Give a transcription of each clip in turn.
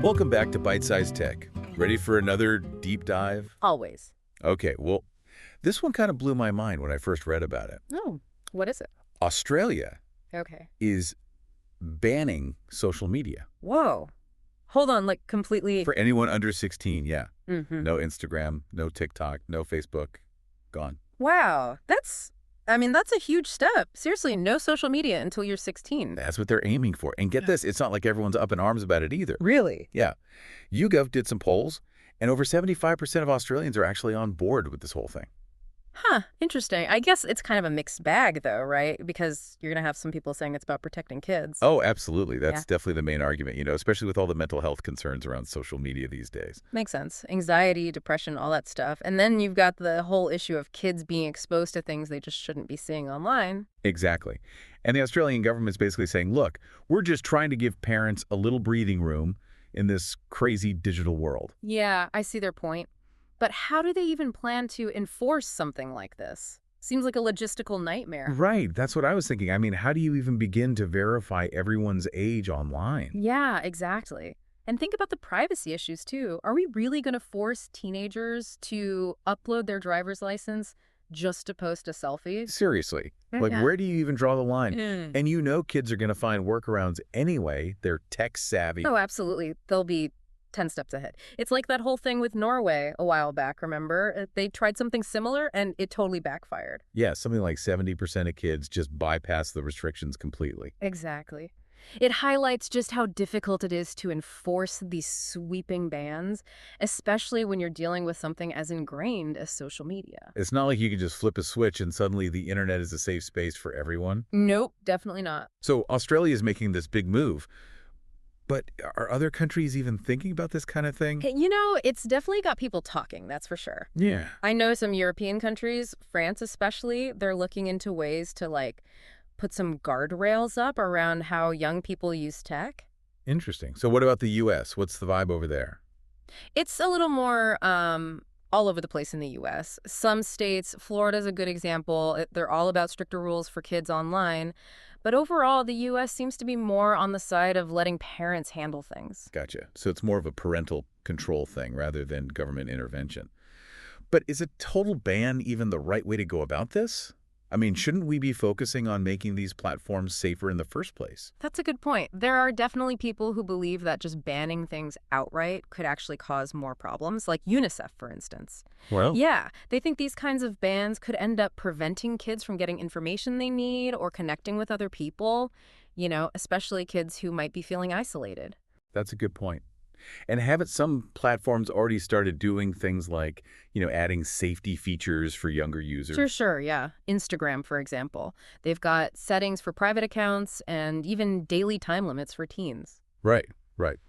Welcome back to Byte-Sized Tech. Ready for another deep dive? Always. Okay, well, this one kind of blew my mind when I first read about it. Oh, what is it? Australia Okay. is banning social media. Whoa. Hold on, like completely. For anyone under 16, yeah. Mm-hmm. No Instagram, no TikTok, no Facebook. Gone. Wow. That's a huge step. Seriously, no social media until you're 16. That's what they're aiming for. And get this, it's not like everyone's up in arms about it either. Really? Yeah. YouGov did some polls, and over 75% of Australians are actually on board with this whole thing. Huh. Interesting. I guess it's kind of a mixed bag, though, right? Because you're going to have some people saying it's about protecting kids. Oh, absolutely. That's Yeah. definitely the main argument, especially with all the mental health concerns around social media these days. Makes sense. Anxiety, depression, all that stuff. And then you've got the whole issue of kids being exposed to things they just shouldn't be seeing online. Exactly. And the Australian government's basically saying, look, we're just trying to give parents a little breathing room in this crazy digital world. Yeah, I see their point. But how do they even plan to enforce something like this? Seems like a logistical nightmare. Right. That's what I was thinking. I mean, how do you even begin to verify everyone's age online? Yeah, exactly. And think about the privacy issues, too. Are we really going to force teenagers to upload their driver's license just to post a selfie? Seriously. Like, Yeah. where do you even draw the line? Mm. And kids are going to find workarounds anyway. They're tech savvy. Oh, absolutely. They'll be 10 steps ahead. It's like that whole thing with Norway a while back, remember? They tried something similar and it totally backfired. Yeah, something like 70% of kids just bypass the restrictions completely. Exactly. It highlights just how difficult it is to enforce these sweeping bans, especially when you're dealing with something as ingrained as social media. It's not like you can just flip a switch and suddenly the internet is a safe space for everyone. Nope, definitely not. So Australia is making this big move. But are other countries even thinking about this kind of thing? It's definitely got people talking, that's for sure. Yeah. I know some European countries, France especially, they're looking into ways to, put some guardrails up around how young people use tech. Interesting. So what about the U.S.? What's the vibe over there? It's a little more all over the place in the U.S. Some states, Florida's a good example, they're all about stricter rules for kids online. But overall, the U.S. seems to be more on the side of letting parents handle things. Gotcha. So it's more of a parental control thing rather than government intervention. But is a total ban even the right way to go about this? I mean, shouldn't we be focusing on making these platforms safer in the first place? That's a good point. There are definitely people who believe that just banning things outright could actually cause more problems, like UNICEF, for instance. Well, Yeah, they think these kinds of bans could end up preventing kids from getting information they need or connecting with other people, especially kids who might be feeling isolated. that's a good point. And haven't some platforms already started doing things like, adding safety features for younger users? Sure, yeah. Instagram, for example. They've got settings for private accounts and even daily time limits for teens. Right.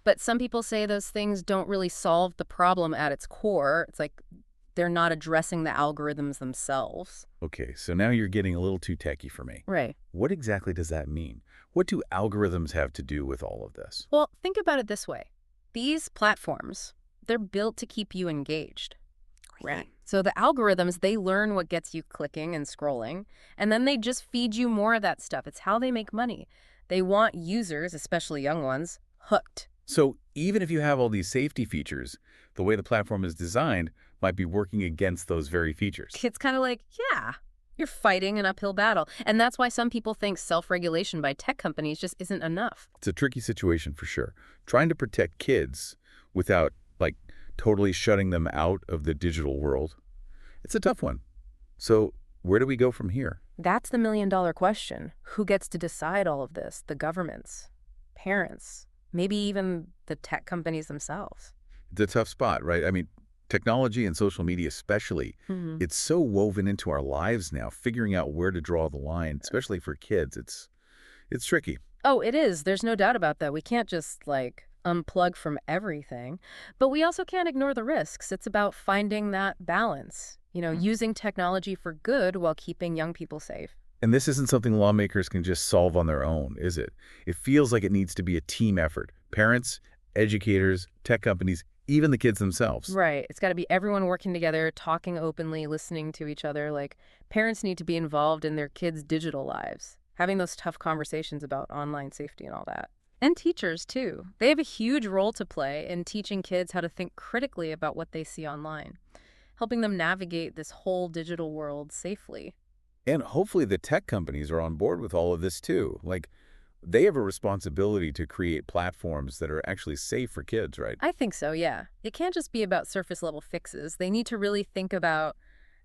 But some people say those things don't really solve the problem at its core. It's like they're not addressing the algorithms themselves. Okay, so now you're getting a little too techy for me. Right. What exactly does that mean? What do algorithms have to do with all of this? Well, think about it this way. These platforms, they're built to keep you engaged. Right. So the algorithms, they learn what gets you clicking and scrolling, and then they just feed you more of that stuff. It's how they make money. They want users, especially young ones, hooked. So even if you have all these safety features, the way the platform is designed might be working against those very features. It's kind of like, yeah, you're fighting an uphill battle. And that's why some people think self-regulation by tech companies just isn't enough. It's a tricky situation for sure. Trying to protect kids without, totally shutting them out of the digital world, it's a tough one. So where do we go from here? That's the million-dollar question. Who gets to decide all of this? The governments, parents, maybe even the tech companies themselves. It's a tough spot, right? I mean, technology and social media especially, it's so woven into our lives now, figuring out where to draw the line, especially for kids, it's tricky. Oh, it is. There's no doubt about that. We can't just, unplug from everything. But we also can't ignore the risks. It's about finding that balance, using technology for good while keeping young people safe. And this isn't something lawmakers can just solve on their own, is it? It feels like it needs to be a team effort. Parents, educators, tech companies, even the kids themselves. Right. It's got to be everyone working together, talking openly, listening to each other. Parents need to be involved in their kids' digital lives, having those tough conversations about online safety and all that. And teachers, too. They have a huge role to play in teaching kids how to think critically about what they see online, helping them navigate this whole digital world safely. And hopefully the tech companies are on board with all of this too. Like, they have a responsibility to create platforms that are actually safe for kids, right? I think so, yeah. It can't just be about surface level fixes. They need to really think about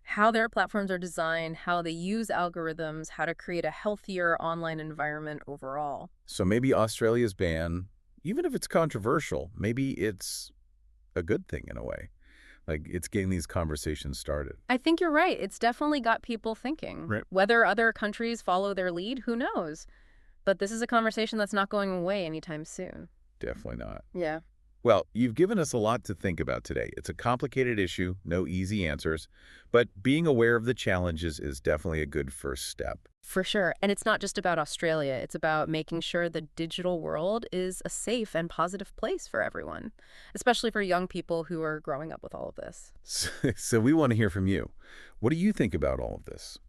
how their platforms are designed, how they use algorithms, how to create a healthier online environment overall. So maybe Australia's ban, even if it's controversial, maybe it's a good thing in a way. Like, it's getting these conversations started. I think you're right. It's definitely got people thinking. Right. Whether other countries follow their lead, who knows? But this is a conversation that's not going away anytime soon. Definitely not. Yeah. Well, you've given us a lot to think about today. It's a complicated issue, no easy answers, but being aware of the challenges is definitely a good first step. For sure. And it's not just about Australia. It's about making sure the digital world is a safe and positive place for everyone, especially for young people who are growing up with all of this. So we want to hear from you. What do you think about all of this?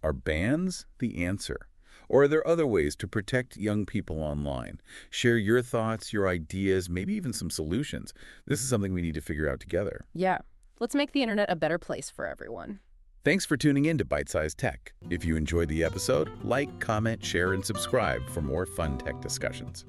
Are bans the answer? Or are there other ways to protect young people online? Share your thoughts, your ideas, maybe even some solutions. This is something we need to figure out together. Yeah. Let's make the internet a better place for everyone. Thanks for tuning in to Byte-Sized Tech. If you enjoyed the episode, like, comment, share, and subscribe for more fun tech discussions.